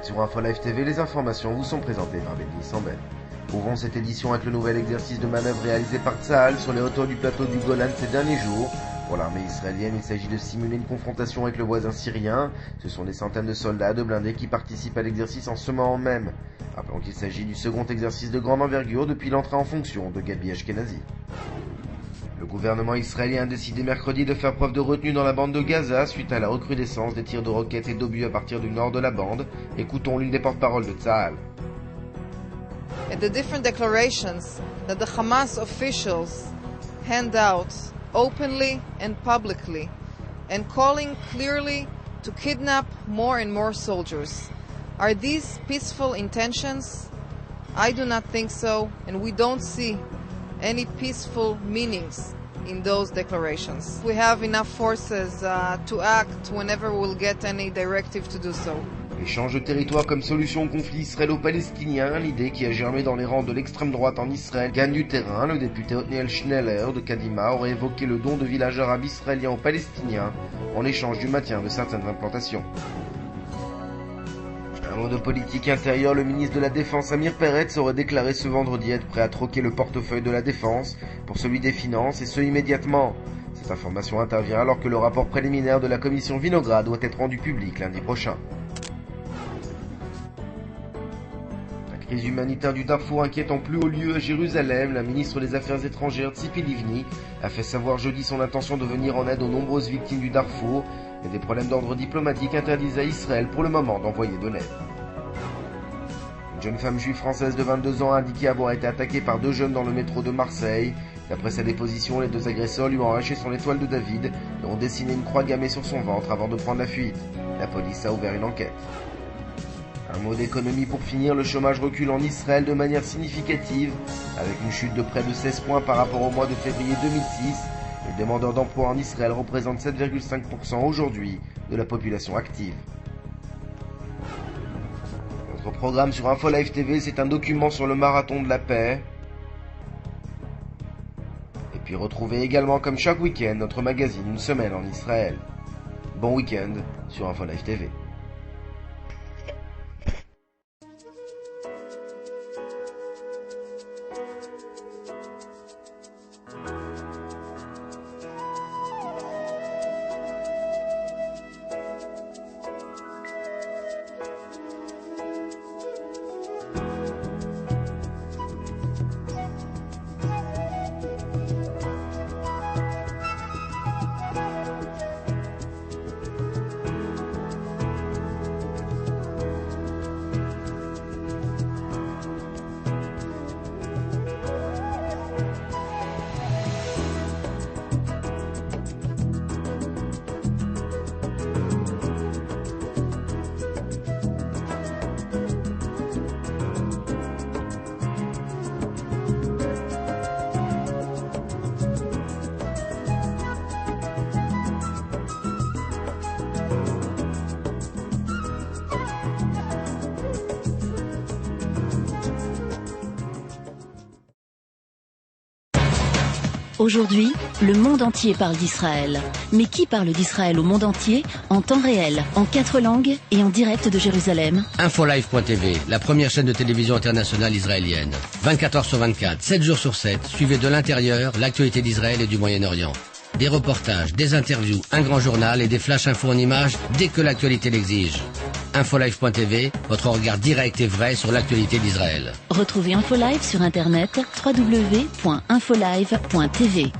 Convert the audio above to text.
Sur InfoLive TV, les informations vous sont présentées par Benny Sambel. Ouvrons cette édition avec le nouvel exercice de manœuvre réalisé par Tsahal sur les hauteurs du plateau du Golan ces derniers jours. Pour l'armée israélienne, il s'agit de simuler une confrontation avec le voisin syrien. Ce sont des centaines de soldats de blindés qui participent à l'exercice en ce moment même. Rappelons qu'il s'agit du second exercice de grande envergure depuis l'entrée en fonction de Gabi Ashkenazi. Le gouvernement israélien a décidé mercredi de faire preuve de retenue dans la bande de Gaza suite à la recrudescence des tirs de roquettes et d'obus à partir du nord de la bande. Écoutons l'une des porte-paroles de Tsahal. And the different declarations that the Hamas officials hand out openly and publicly and calling clearly to kidnap more and more soldiers. Are these peaceful intentions? I do not think so, and we don't see any peaceful meanings in those declarations. We have enough forces to act whenever we'll get any directive to do so. Échange de territoire comme solution au conflit israélo-palestinien, l'idée qui a germé dans les rangs de l'extrême droite en Israël gagne du terrain. Le député Otniel Schneller de Kadima aurait évoqué le don de villages arabes israéliens aux Palestiniens en échange du maintien de certaines implantations. Un mot de politique intérieure, le ministre de la Défense Amir Peretz aurait déclaré ce vendredi être prêt à troquer le portefeuille de la Défense pour celui des Finances et ce immédiatement. Cette information intervient alors que le rapport préliminaire de la commission Vinograd doit être rendu public lundi prochain. La crise humanitaire du Darfour inquiète en plus haut lieu à Jérusalem. La ministre des Affaires étrangères Tzipi Livni a fait savoir jeudi son intention de venir en aide aux nombreuses victimes du Darfour, mais des problèmes d'ordre diplomatique interdisent à Israël pour le moment d'envoyer de l'aide. Une jeune femme juive française de 22 ans a indiqué avoir été attaquée par deux jeunes dans le métro de Marseille. D'après sa déposition, les deux agresseurs lui ont arraché son étoile de David et ont dessiné une croix gammée sur son ventre avant de prendre la fuite. La police a ouvert une enquête. Un mot d'économie pour finir, le chômage recule en Israël de manière significative, avec une chute de près de 16 points par rapport au mois de février 2006. Les demandeurs d'emploi en Israël représentent 7,5% aujourd'hui de la population active. Notre programme sur InfoLive TV, c'est un document sur le marathon de la paix. Et puis retrouvez également comme chaque week-end notre magazine Une semaine en Israël. Bon week-end sur InfoLive TV. Aujourd'hui, le monde entier parle d'Israël. Mais qui parle d'Israël au monde entier, en temps réel, en 4 langues et en direct de Jérusalem? InfoLive.tv, la première chaîne de télévision internationale israélienne. 24 heures sur 24, 7 jours sur 7, suivez de l'intérieur l'actualité d'Israël et du Moyen-Orient. Des reportages, des interviews, un grand journal et des flash infos en images dès que l'actualité l'exige. InfoLive.tv, votre regard direct et vrai sur l'actualité d'Israël. Retrouvez InfoLive sur internet www.infolive.tv.